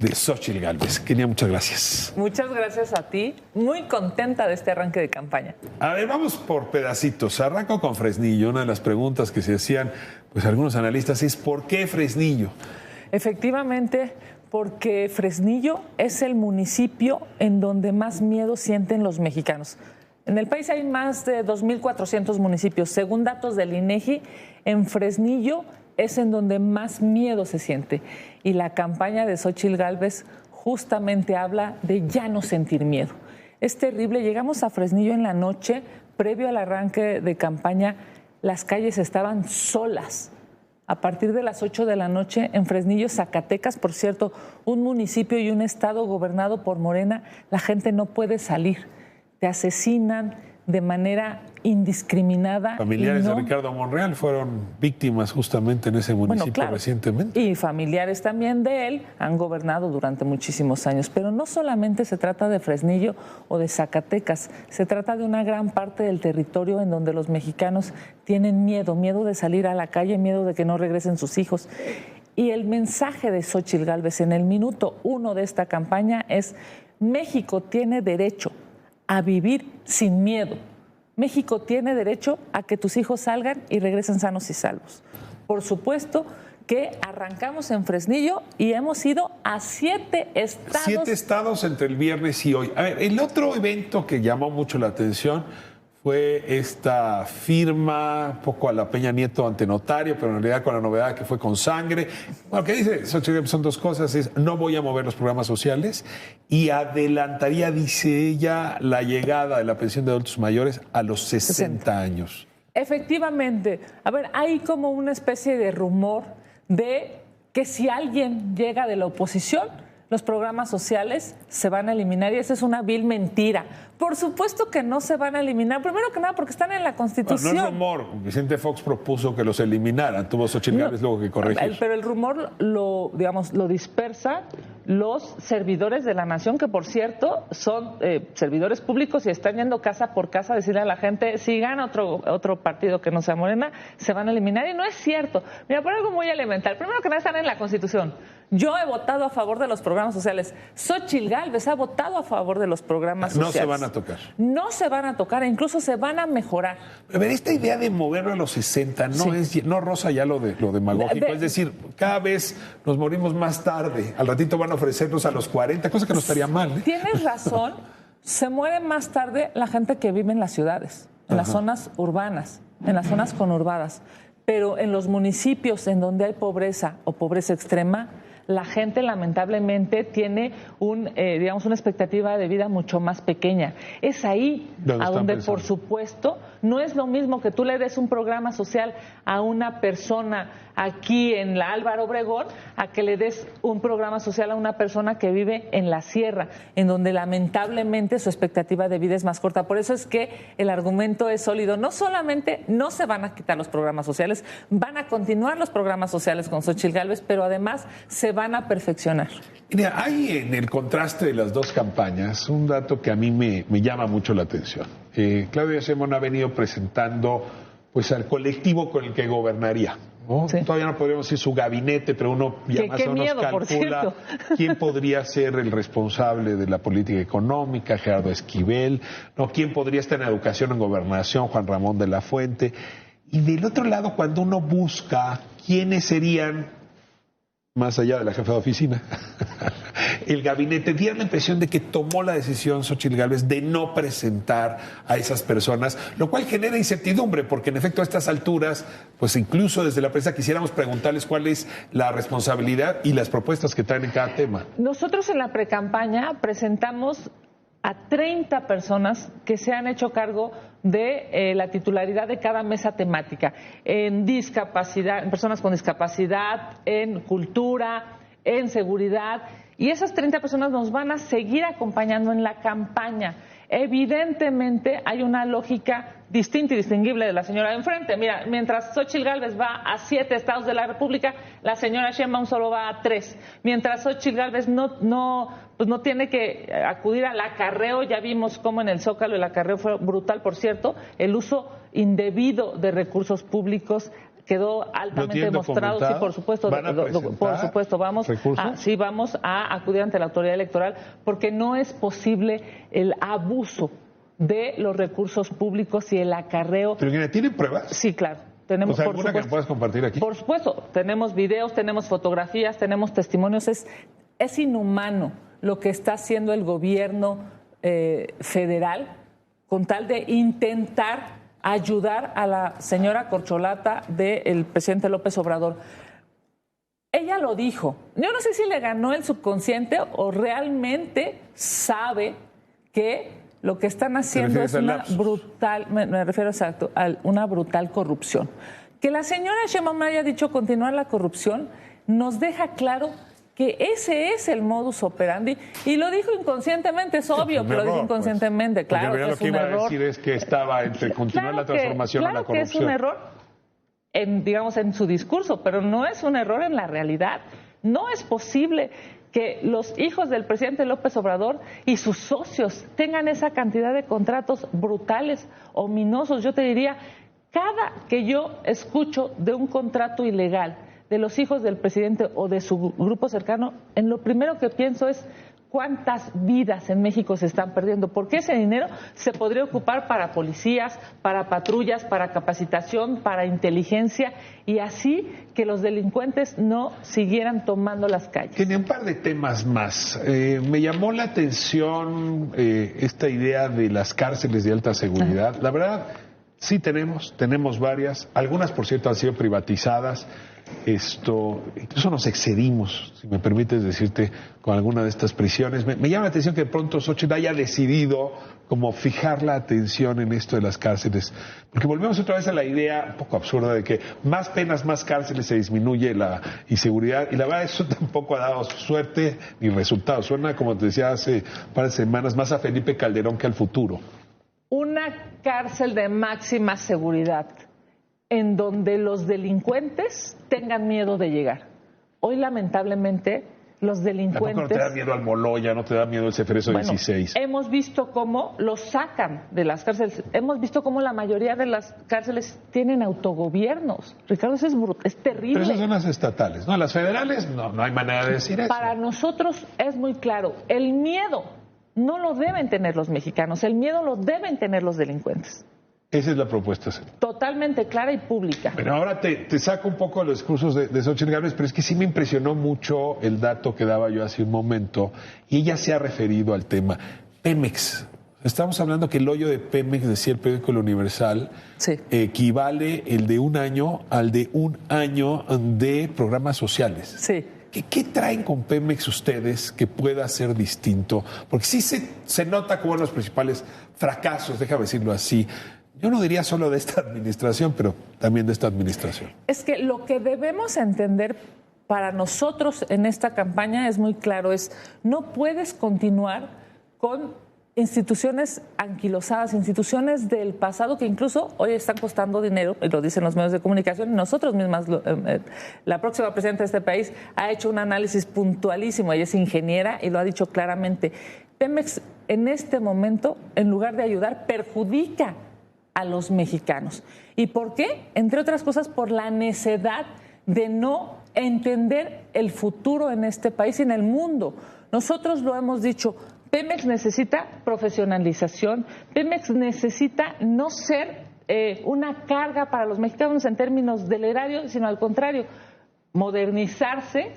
de Xóchitl Gálvez. Kenia, muchas gracias. Muchas gracias a ti. Muy contenta de este arranque de campaña. A ver, vamos por pedacitos. Arranco con Fresnillo. Una de las preguntas que se hacían pues algunos analistas es ¿por qué Fresnillo? Efectivamente, porque Fresnillo es el municipio en donde más miedo sienten los mexicanos. En el país hay más de 2.400 municipios. Según datos del INEGI, en Fresnillo es en donde más miedo se siente. Y la campaña de Xóchitl Gálvez justamente habla de ya no sentir miedo. Es terrible. Llegamos a Fresnillo en la noche, previo al arranque de campaña, las calles estaban solas. A partir de las 8 de la noche en Fresnillo, Zacatecas, por cierto, un municipio y un estado gobernado por Morena, la gente no puede salir. Te asesinan de manera indiscriminada. Familiares de Ricardo Monreal fueron víctimas justamente en ese municipio recientemente. Y familiares también de él han gobernado durante muchísimos años. Pero no solamente se trata de Fresnillo o de Zacatecas, se trata de una gran parte del territorio en donde los mexicanos tienen miedo de salir a la calle, miedo de que no regresen sus hijos. Y el mensaje de Xóchitl Gálvez en el minuto 1 de esta campaña es: México tiene derecho a vivir sin miedo. México tiene derecho a que tus hijos salgan y regresen sanos y salvos. Por supuesto que arrancamos en Fresnillo y hemos ido a 7 estados. 7 estados entre el viernes y hoy. A ver, el otro evento que llamó mucho la atención fue esta firma, un poco a la Peña Nieto ante notario, pero en realidad con la novedad que fue con sangre. Bueno, ¿qué dice? Son 2 cosas, es no voy a mover los programas sociales y adelantaría, dice ella, la llegada de la pensión de adultos mayores a los 60 años. Efectivamente. A ver, hay como una especie de rumor de que si alguien llega de la oposición, los programas sociales se van a eliminar, y esa es una vil mentira. Por supuesto que no se van a eliminar, primero que nada porque están en la Constitución. Bueno, no es rumor, Vicente Fox propuso que los eliminaran, tuvo Xóchitl Gálvez luego que corregir. Pero el rumor lo dispersa los servidores de la nación, que por cierto son servidores públicos y están yendo casa por casa a decirle a la gente: si gana otro partido que no sea Morena, se van a eliminar. Y no es cierto. Mira, por algo muy elemental. Primero que nada, están en la Constitución. Yo he votado a favor de los programas sociales. Xóchitl Gálvez ha votado a favor de los programas sociales. No se van a tocar. No se van a tocar, e incluso se van a mejorar. A ver, esta idea de moverlo a los 60 no roza ya lo demagógico. Es decir, cada vez nos morimos más tarde. Al ratito van a ofrecernos a los 40, cosa que no estaría mal, ¿eh? Tienes razón. Se muere más tarde la gente que vive en las ciudades, en las zonas urbanas, en las zonas conurbadas. Pero en los municipios en donde hay pobreza o pobreza extrema, la gente lamentablemente tiene una expectativa de vida mucho más pequeña. Es ahí a donde, por supuesto, no es lo mismo que tú le des un programa social a una persona aquí en la Álvaro Obregón a que le des un programa social a una persona que vive en la sierra, en donde lamentablemente su expectativa de vida es más corta. Por eso es que el argumento es sólido. No solamente no se van a quitar los programas sociales, van a continuar los programas sociales con Xóchitl Gálvez, pero además se van a perfeccionar. Mira, hay en el contraste de las 2 campañas un dato que a mí me llama mucho la atención. Claudia Sheinbaum ha venido presentando pues al colectivo con el que gobernaría, ¿no? Sí. Todavía no podríamos decir su gabinete, pero uno ya más o menos calcula quién podría ser el responsable de la política económica, Gerardo Esquivel, ¿no? Quién podría estar en educación, en gobernación, Juan Ramón de la Fuente. Y del otro lado, cuando uno busca quiénes serían, más allá de la jefa de oficina, el gabinete, tiene la impresión de que tomó la decisión Xóchitl Gálvez de no presentar a esas personas, lo cual genera incertidumbre, porque en efecto a estas alturas, pues incluso desde la prensa quisiéramos preguntarles cuál es la responsabilidad y las propuestas que traen en cada tema. Nosotros en la precampaña presentamos a 30 personas que se han hecho cargo de la titularidad de cada mesa temática, en discapacidad, en personas con discapacidad, en cultura, en seguridad, y esas 30 personas nos van a seguir acompañando en la campaña. Evidentemente hay una lógica distinta y distinguible de la señora de enfrente. Mira, mientras Xóchitl Gálvez va a 7 estados de la República, la señora Sheinbaum solo va a 3. Mientras Xóchitl Gálvez no tiene que acudir al acarreo, ya vimos cómo en el Zócalo el acarreo fue brutal, por cierto, el uso indebido de recursos públicos quedó altamente demostrado. Sí, por supuesto. Vamos a acudir ante la autoridad electoral porque no es posible el abuso de los recursos públicos y el acarreo. ¿Pero tienen pruebas? Sí, claro. Tenemos, ¿alguna que puedas compartir aquí? Por supuesto. Tenemos videos, tenemos fotografías, tenemos testimonios. Es inhumano lo que está haciendo el gobierno federal con tal de intentar ayudar a la señora corcholata del presidente López Obrador. Ella lo dijo. Yo no sé si le ganó el subconsciente o realmente sabe que lo que están haciendo es una brutal, me refiero exacto, a una brutal corrupción. Que la señora Sheinbaum haya dicho continuar la corrupción nos deja claro que ese es el modus operandi, y lo dijo inconscientemente, es obvio que lo dijo inconscientemente, pues. Claro que es un error. Lo que iba a decir es que estaba entre continuar la transformación a la corrupción. Claro que es un error, en su discurso, pero no es un error en la realidad. No es posible que los hijos del presidente López Obrador y sus socios tengan esa cantidad de contratos brutales, ominosos. Yo te diría, cada que yo escucho de un contrato ilegal de los hijos del presidente o de su grupo cercano, en lo primero que pienso es cuántas vidas en México se están perdiendo, porque ese dinero se podría ocupar para policías, para patrullas, para capacitación, para inteligencia, y así que los delincuentes no siguieran tomando las calles. Tenía un par de temas más. Me llamó la atención esta idea de las cárceles de alta seguridad. Ajá. La verdad, sí tenemos varias. Algunas, por cierto, han sido privatizadas. Incluso nos excedimos, si me permites decirte, con alguna de estas prisiones. Me llama la atención que de pronto Xochitl haya decidido como fijar la atención en esto de las cárceles, porque volvemos otra vez a la idea un poco absurda de que más penas, más cárceles, se disminuye la inseguridad, y la verdad eso tampoco ha dado suerte ni resultados. Suena, como te decía hace un par de semanas, más a Felipe Calderón que al futuro. Una cárcel de máxima seguridad en donde los delincuentes tengan miedo de llegar. Hoy, lamentablemente, los delincuentes... ¿Tampoco no te da miedo Almoloya, no te da miedo el Ceferezo 16? Hemos visto cómo los sacan de las cárceles. Hemos visto cómo la mayoría de las cárceles tienen autogobiernos. Ricardo, eso es terrible. Pero esas son las estatales, ¿no? Las federales, no hay manera de decir eso. Para nosotros es muy claro. El miedo no lo deben tener los mexicanos. El miedo lo deben tener los delincuentes. Esa es la propuesta, señor. Totalmente clara y pública. Pero ahora te saco un poco de los discursos de Xochitl Gálvez, pero es que sí me impresionó mucho el dato que daba yo hace un momento, y ella se ha referido al tema. Pemex. Estamos hablando que el hoyo de Pemex, decía el periódico El Universal, sí, equivale el de un año al de un año de programas sociales. Sí. ¿Qué traen con Pemex ustedes que pueda ser distinto? Porque sí se nota como los principales fracasos, déjame decirlo así. Yo no diría solo de esta administración, pero también de esta administración. Es que lo que debemos entender para nosotros en esta campaña es muy claro, no puedes continuar con instituciones anquilosadas, instituciones del pasado que incluso hoy están costando dinero, y lo dicen los medios de comunicación, y nosotros mismas, la próxima presidenta de este país ha hecho un análisis puntualísimo, ella es ingeniera y lo ha dicho claramente. Pemex en este momento, en lugar de ayudar, perjudica a los mexicanos. ¿Y por qué? Entre otras cosas, por la necedad de no entender el futuro en este país y en el mundo. Nosotros lo hemos dicho, Pemex necesita profesionalización, Pemex necesita no ser una carga para los mexicanos en términos del erario, sino al contrario, modernizarse,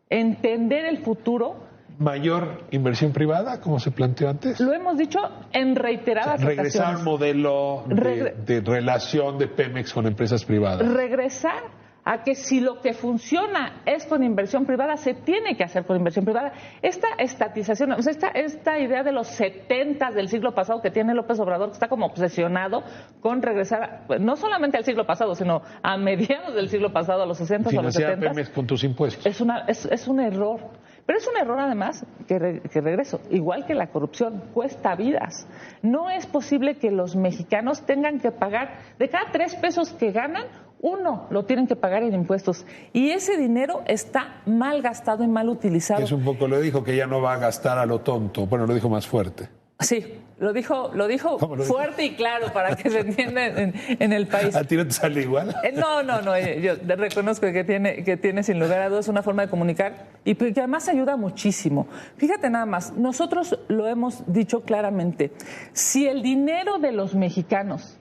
entender el futuro. ¿Mayor inversión privada, como se planteó antes? Lo hemos dicho en reiteradas ocasiones. Regresar al modelo de relación de Pemex con empresas privadas. Regresar a que si lo que funciona es con inversión privada, se tiene que hacer con inversión privada. Esta estatización, o sea, esta idea de los 70 del siglo pasado que tiene López Obrador, que está como obsesionado con regresar, no solamente al siglo pasado, sino a mediados del siglo pasado, a los 60 o a los 70. Financiar Pemex con tus impuestos. Es un error. Pero es un error además que regreso, igual que la corrupción, cuesta vidas. No es posible que los mexicanos tengan que pagar, de cada 3 pesos que ganan, 1 lo tienen que pagar en impuestos. Y ese dinero está mal gastado y mal utilizado. Es un poco lo dijo, que ya no va a gastar a lo tonto. Bueno, lo dijo más fuerte. Sí, lo dijo fuerte y claro para que se entienda en el país. ¿A ti no te sale igual? No, yo reconozco que tiene sin lugar a dudas una forma de comunicar y que además ayuda muchísimo. Fíjate nada más, nosotros lo hemos dicho claramente, si el dinero de los mexicanos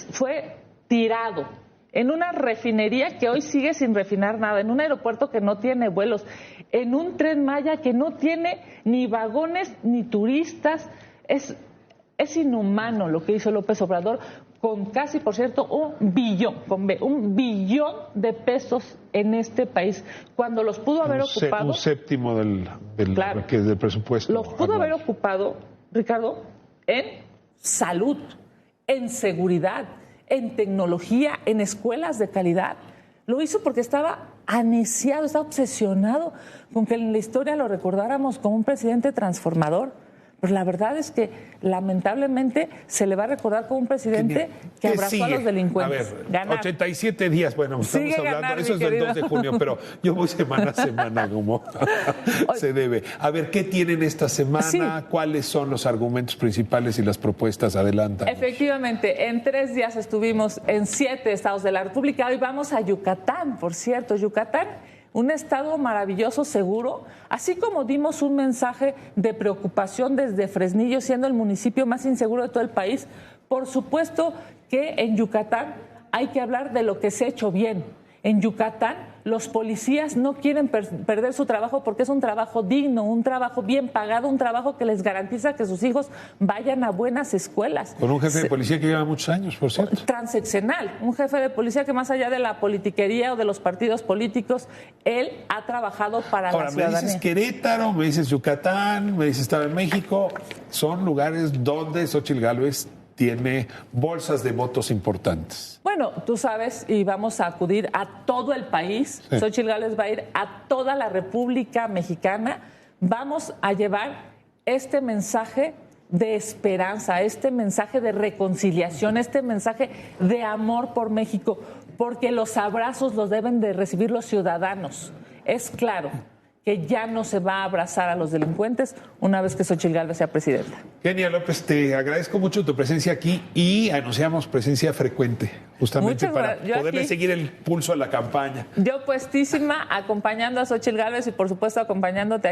fue tirado en una refinería que hoy sigue sin refinar nada, en un aeropuerto que no tiene vuelos, en un Tren Maya que no tiene ni vagones ni turistas. Es inhumano lo que hizo López Obrador con casi, por cierto, un billón de pesos en este país, cuando los pudo haber ocupado... Un séptimo del presupuesto. Los pudo haber ocupado, Ricardo, en salud, en seguridad, en tecnología, en escuelas de calidad. Lo hizo porque estaba ansiado, estaba obsesionado con que en la historia lo recordáramos como un presidente transformador. Pero la verdad es que lamentablemente se le va a recordar como un presidente que abrazó a los delincuentes. A ver, 87 días, bueno, estamos hablando, eso es del 2 de junio, pero yo voy semana a semana como se debe. A ver, ¿qué tienen esta semana? Sí. ¿Cuáles son los argumentos principales y las propuestas? Adelanta. Efectivamente, en 3 días estuvimos en 7 estados de la República. Hoy vamos a Yucatán, por cierto. Yucatán, un estado maravilloso, seguro, así como dimos un mensaje de preocupación desde Fresnillo, siendo el municipio más inseguro de todo el país. Por supuesto que en Yucatán hay que hablar de lo que se ha hecho bien. En Yucatán los policías no quieren perder su trabajo porque es un trabajo digno, un trabajo bien pagado, un trabajo que les garantiza que sus hijos vayan a buenas escuelas. Con un jefe de policía que lleva muchos años, por cierto. Transeccional, un jefe de policía que más allá de la politiquería o de los partidos políticos, él ha trabajado para la ciudadanía. Ahora, me dices Querétaro, me dices Yucatán, me dices Estado de México, son lugares donde Xóchitl Gálvez tiene bolsas de votos importantes. Bueno, tú sabes, y vamos a acudir a todo el país. Sí. Xóchitl Gálvez va a ir a toda la República Mexicana. Vamos a llevar este mensaje de esperanza, este mensaje de reconciliación, este mensaje de amor por México, porque los abrazos los deben de recibir los ciudadanos. Es claro que ya no se va a abrazar a los delincuentes una vez que Xóchitl Gálvez sea presidenta. Kenia López, te agradezco mucho tu presencia aquí y anunciamos presencia frecuente, justamente para poderle seguir el pulso a la campaña. Yo puestísima, acompañando a Xóchitl Gálvez y por supuesto acompañándote